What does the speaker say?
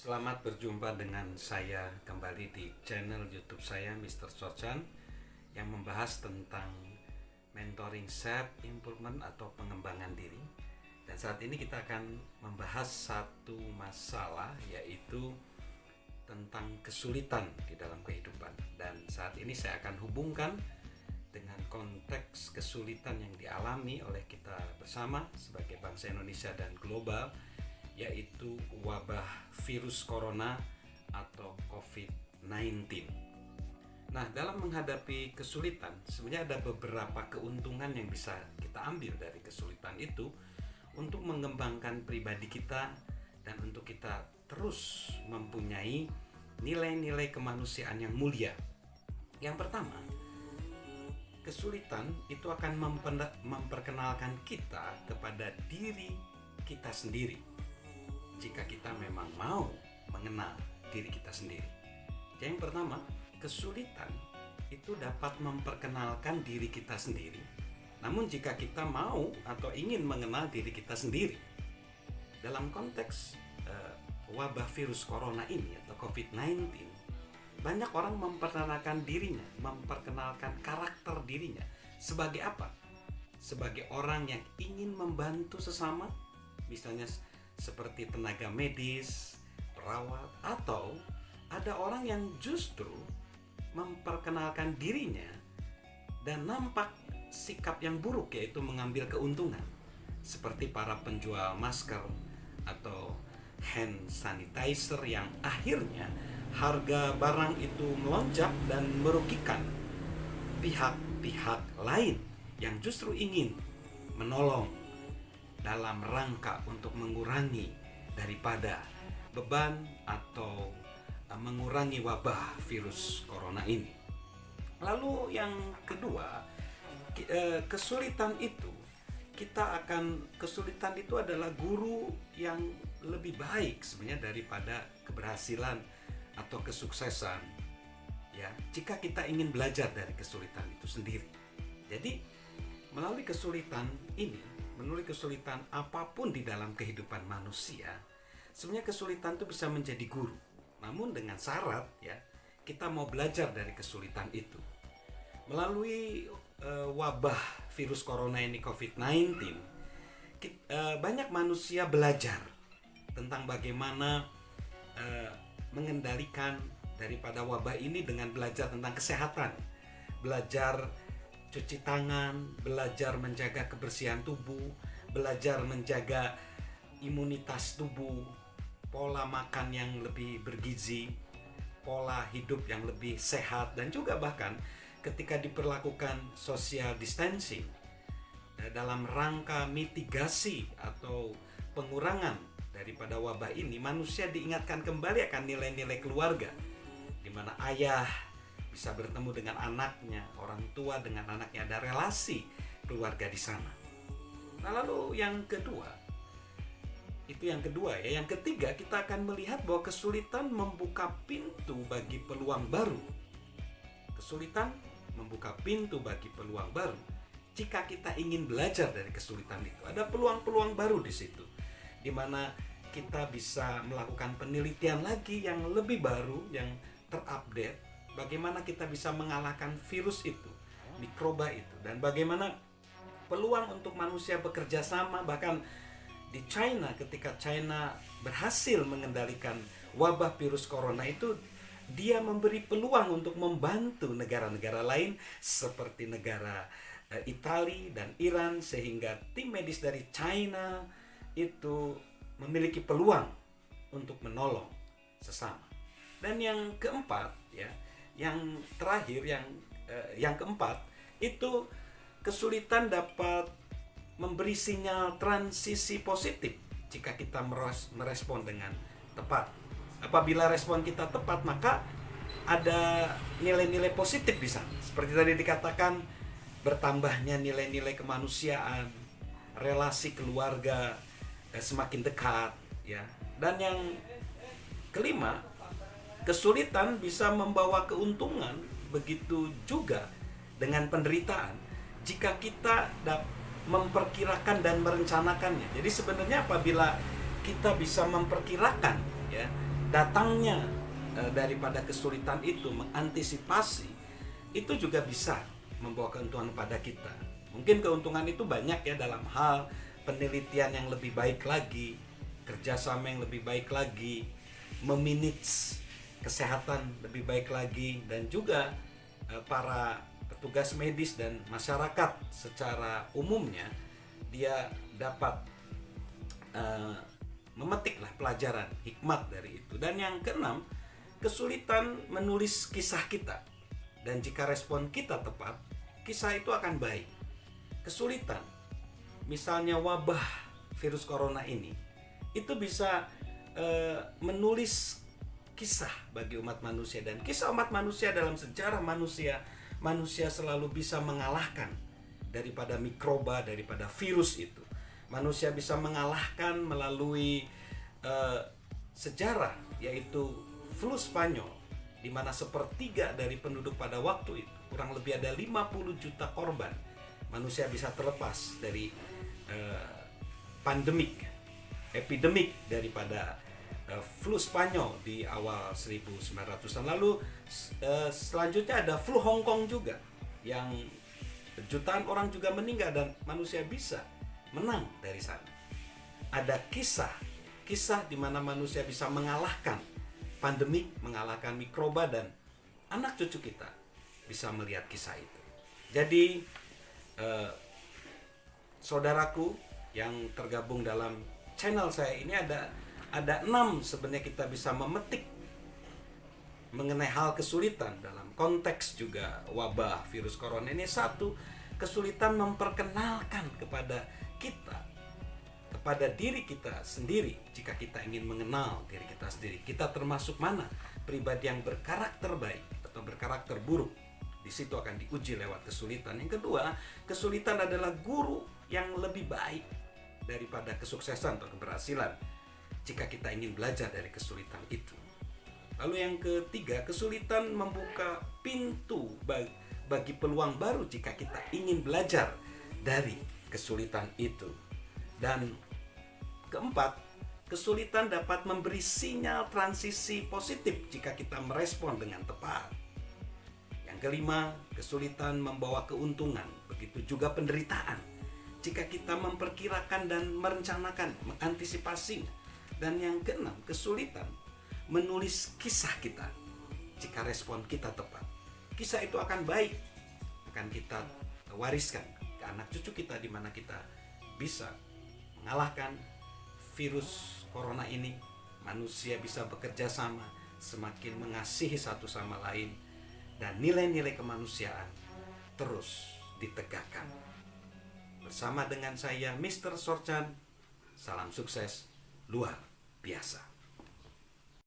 Selamat berjumpa dengan saya kembali di channel YouTube saya Mr. Sochan yang membahas tentang mentoring self improvement atau pengembangan diri. Dan saat ini kita akan membahas satu masalah, yaitu tentang kesulitan di dalam kehidupan. Dan saat ini saya akan hubungkan dengan konteks kesulitan yang dialami oleh kita bersama sebagai bangsa Indonesia dan global, yaitu wabah virus corona atau COVID-19. Nah, dalam menghadapi kesulitan, sebenarnya ada beberapa keuntungan yang bisa kita ambil dari kesulitan itu untuk mengembangkan pribadi kita dan untuk kita terus mempunyai nilai-nilai kemanusiaan yang mulia. Yang pertama, kesulitan itu akan memperkenalkan kita kepada diri kita sendiri. Jika kita memang mau mengenal diri kita sendiri. Yang pertama, kesulitan itu dapat memperkenalkan diri kita sendiri. Namun jika kita mau atau ingin mengenal diri kita sendiri, dalam konteks wabah virus corona ini atau COVID-19, banyak orang memperkenalkan dirinya, memperkenalkan karakter dirinya. Sebagai apa? Sebagai orang yang ingin membantu sesama, misalnya seperti tenaga medis, perawat, atau ada orang yang justru memperkenalkan dirinya dan nampak sikap yang buruk, yaitu mengambil keuntungan, seperti para penjual masker atau hand sanitizer yang akhirnya harga barang itu melonjak dan merugikan pihak-pihak lain yang justru ingin menolong dalam rangka untuk mengurangi daripada beban atau mengurangi wabah virus corona ini. Lalu yang kedua, kesulitan itu adalah guru yang lebih baik sebenarnya daripada keberhasilan atau kesuksesan, ya, jika kita ingin belajar dari kesulitan itu sendiri. Jadi melalui kesulitan apapun di dalam kehidupan manusia, sebenarnya kesulitan itu bisa menjadi guru. Namun dengan syarat, ya, kita mau belajar dari kesulitan itu. Melalui wabah virus corona ini COVID-19, banyak manusia belajar tentang bagaimana mengendalikan daripada wabah ini dengan belajar tentang kesehatan, belajar cuci tangan, belajar menjaga kebersihan tubuh, belajar menjaga imunitas tubuh, pola makan yang lebih bergizi, pola hidup yang lebih sehat, dan juga bahkan ketika diperlakukan social distancing dalam rangka mitigasi atau pengurangan daripada wabah ini, manusia diingatkan kembali akan nilai-nilai keluarga, di mana ayah bisa bertemu dengan anaknya, orang tua dengan anaknya, ada relasi keluarga di sana. Nah, lalu yang kedua, ya. Yang ketiga, kita akan melihat bahwa kesulitan membuka pintu bagi peluang baru. Kesulitan membuka pintu bagi peluang baru. Jika kita ingin belajar dari kesulitan itu, ada peluang-peluang baru di situ, di mana kita bisa melakukan penelitian lagi yang lebih baru, yang terupdate. Bagaimana kita bisa mengalahkan virus itu, mikroba itu, dan bagaimana peluang untuk manusia bekerja sama. Bahkan di China, ketika China berhasil mengendalikan wabah virus corona itu, dia memberi peluang untuk membantu negara-negara lain seperti negara Italia dan Iran, sehingga tim medis dari China itu memiliki peluang untuk menolong sesama. Dan yang keempat, ya, yang terakhir, yang keempat, itu kesulitan dapat memberi sinyal transisi positif jika kita merespon dengan tepat. Apabila respon kita tepat, maka ada nilai-nilai positif di sana. Seperti tadi dikatakan, bertambahnya nilai-nilai kemanusiaan, relasi keluarga semakin dekat, ya. Dan yang kelima, kesulitan bisa membawa keuntungan, begitu juga dengan penderitaan jika kita memperkirakan dan merencanakannya. Jadi sebenarnya apabila kita bisa memperkirakan, ya, datangnya daripada kesulitan itu, mengantisipasi itu juga bisa membawa keuntungan pada kita. Mungkin keuntungan itu banyak ya, dalam hal penelitian yang lebih baik lagi, kerjasama yang lebih baik lagi, memanage kesehatan lebih baik lagi, dan juga para petugas medis dan masyarakat secara umumnya dia dapat memetiklah pelajaran hikmat dari itu. Dan yang keenam, kesulitan menulis kisah kita. Dan jika respon kita tepat, kisah itu akan baik. Kesulitan, misalnya wabah virus corona ini, itu bisa menulis kisah bagi umat manusia. Dan kisah umat manusia dalam sejarah manusia, manusia selalu bisa mengalahkan daripada mikroba, daripada virus itu. Manusia bisa mengalahkan melalui sejarah, yaitu flu Spanyol, di mana sepertiga dari penduduk pada waktu itu, kurang lebih ada 50 juta korban. Manusia bisa terlepas dari epidemik daripada flu Spanyol di awal 1900-an. Lalu selanjutnya ada flu Hong Kong juga, yang jutaan orang juga meninggal dan manusia bisa menang dari sana. Ada kisah di mana manusia bisa mengalahkan pandemik, mengalahkan mikroba, dan anak cucu kita bisa melihat kisah itu. Jadi saudaraku yang tergabung dalam channel saya ini, ada 6 sebenarnya kita bisa memetik mengenai hal kesulitan dalam konteks juga wabah virus corona ini. Satu, kesulitan memperkenalkan kepada kita, kepada diri kita sendiri. Jika kita ingin mengenal diri kita sendiri, kita termasuk mana, pribadi yang berkarakter baik atau berkarakter buruk, di situ akan diuji lewat kesulitan. Yang kedua, kesulitan adalah guru yang lebih baik daripada kesuksesan atau keberhasilan jika kita ingin belajar dari kesulitan itu. Lalu yang ketiga, kesulitan membuka pintu bagi peluang baru jika kita ingin belajar dari kesulitan itu. Dan keempat, kesulitan dapat memberi sinyal transisi positif jika kita merespon dengan tepat. Yang kelima, kesulitan membawa keuntungan, begitu juga penderitaan jika kita memperkirakan dan merencanakan, mengantisipasi. Dan yang keenam, kesulitan menulis kisah kita jika respon kita tepat. Kisah itu akan baik, akan kita wariskan ke anak cucu kita, di mana kita bisa mengalahkan virus corona ini. Manusia bisa bekerja sama, semakin mengasihi satu sama lain, dan nilai-nilai kemanusiaan terus ditegakkan. Bersama dengan saya, Mr. Sorchan, salam sukses luar biasa.